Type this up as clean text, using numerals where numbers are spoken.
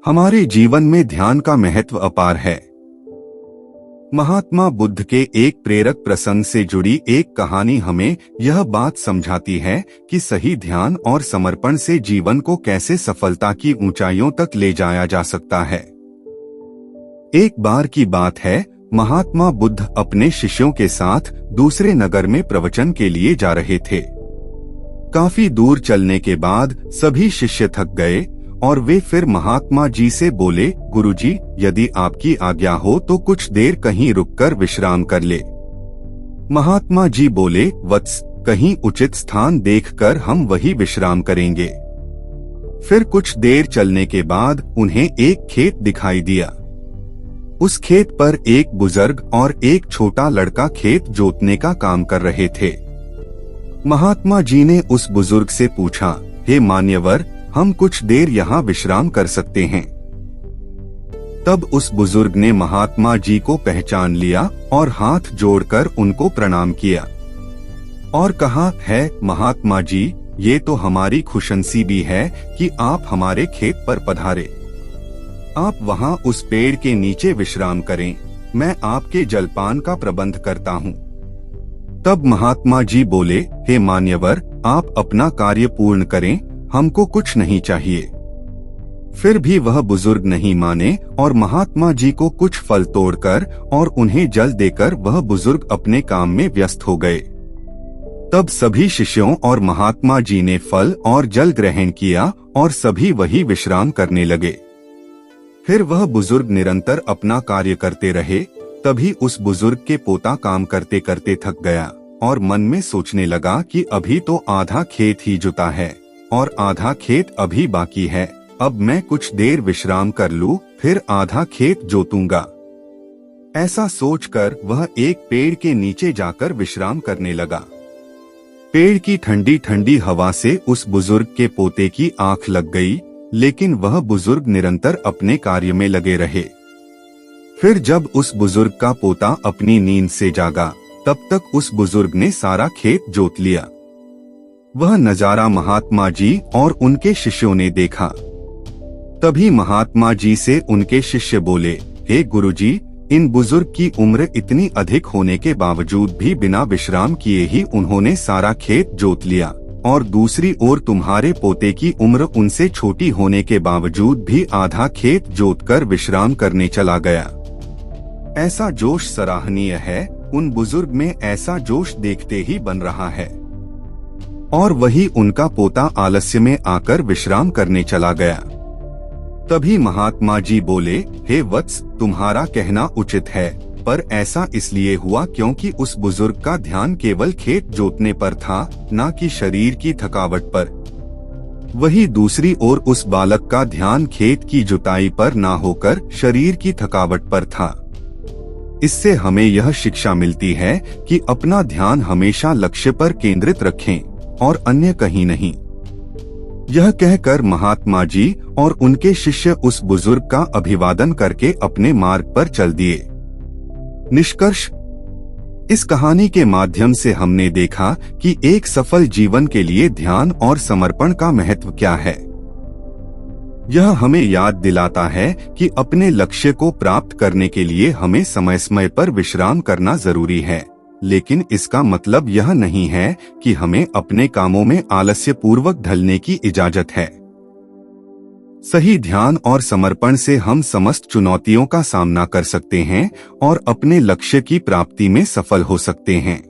हमारे जीवन में ध्यान का महत्व अपार है। महात्मा बुद्ध के एक प्रेरक प्रसंग से जुड़ी एक कहानी हमें यह बात समझाती है कि सही ध्यान और समर्पण से जीवन को कैसे सफलता की ऊंचाइयों तक ले जाया जा सकता है। एक बार की बात है, महात्मा बुद्ध अपने शिष्यों के साथ दूसरे नगर में प्रवचन के लिए जा रहे थे। काफी दूर चलने के बाद सभी शिष्य थक गए और वे फिर महात्मा जी से बोले, गुरुजी, यदि आपकी आज्ञा हो तो कुछ देर कहीं रुककर विश्राम कर ले। महात्मा जी बोले, वत्स, कहीं उचित स्थान देखकर हम वही विश्राम करेंगे। फिर कुछ देर चलने के बाद उन्हें एक खेत दिखाई दिया। उस खेत पर एक बुजुर्ग और एक छोटा लड़का खेत जोतने का काम कर रहे थे। महात्मा जी ने उस बुजुर्ग से पूछा, हे मान्यवर, हम कुछ देर यहाँ विश्राम कर सकते हैं? तब उस बुजुर्ग ने महात्मा जी को पहचान लिया और हाथ जोड़कर उनको प्रणाम किया और कहा, है महात्मा जी, ये तो हमारी खुशनसीबी है कि आप हमारे खेत पर पधारे। आप वहाँ उस पेड़ के नीचे विश्राम करें, मैं आपके जलपान का प्रबंध करता हूँ। तब महात्मा जी बोले, हे मान्यवर, आप अपना कार्य पूर्ण करें, हमको कुछ नहीं चाहिए। फिर भी वह बुजुर्ग नहीं माने और महात्मा जी को कुछ फल तोड़कर और उन्हें जल देकर वह बुजुर्ग अपने काम में व्यस्त हो गए। तब सभी शिष्यों और महात्मा जी ने फल और जल ग्रहण किया और सभी वही विश्राम करने लगे। फिर वह बुजुर्ग निरंतर अपना कार्य करते रहे। तभी उस बुजुर्ग के पोता काम करते करते थक गया और मन में सोचने लगा कि अभी तो आधा खेत ही जुता है और आधा खेत अभी बाकी है। अब मैं कुछ देर विश्राम कर लूं, फिर आधा खेत जोतूंगा। ऐसा सोचकर वह एक पेड़ के नीचे जाकर विश्राम करने लगा। पेड़ की ठंडी ठंडी हवा से उस बुजुर्ग के पोते की आंख लग गई, लेकिन वह बुजुर्ग निरंतर अपने कार्य में लगे रहे। फिर जब उस बुजुर्ग का पोता अपनी नींद से जागा, तब तक उस बुजुर्ग ने सारा खेत जोत लिया। वह नजारा महात्मा जी और उनके शिष्यों ने देखा। तभी महात्मा जी से उनके शिष्य बोले, हे गुरुजी, इन बुजुर्ग की उम्र इतनी अधिक होने के बावजूद भी बिना विश्राम किए ही उन्होंने सारा खेत जोत लिया, और दूसरी ओर तुम्हारे पोते की उम्र उनसे छोटी होने के बावजूद भी आधा खेत जोतकर विश्राम करने चला गया। ऐसा जोश सराहनीय है। उन बुजुर्ग में ऐसा जोश देखते ही बन रहा है, और वही उनका पोता आलस्य में आकर विश्राम करने चला गया। तभी महात्मा जी बोले, हे वत्स, तुम्हारा कहना उचित है, पर ऐसा इसलिए हुआ क्योंकि उस बुजुर्ग का ध्यान केवल खेत जोतने पर था, न कि शरीर की थकावट पर। वही दूसरी ओर उस बालक का ध्यान खेत की जुताई पर न होकर शरीर की थकावट पर था। इससे हमें यह शिक्षा मिलती है कि अपना ध्यान हमेशा लक्ष्य पर केंद्रित रखें और अन्य कहीं नहीं। यह कहकर महात्मा जी और उनके शिष्य उस बुजुर्ग का अभिवादन करके अपने मार्ग पर चल दिए। निष्कर्ष, इस कहानी के माध्यम से हमने देखा कि एक सफल जीवन के लिए ध्यान और समर्पण का महत्व क्या है। यह हमें याद दिलाता है कि अपने लक्ष्य को प्राप्त करने के लिए हमें समय समय पर विश्राम करना जरूरी है, लेकिन इसका मतलब यह नहीं है कि हमें अपने कामों में आलस्य पूर्वक ढलने की इजाजत है। सही ध्यान और समर्पण से हम समस्त चुनौतियों का सामना कर सकते हैं और अपने लक्ष्य की प्राप्ति में सफल हो सकते हैं।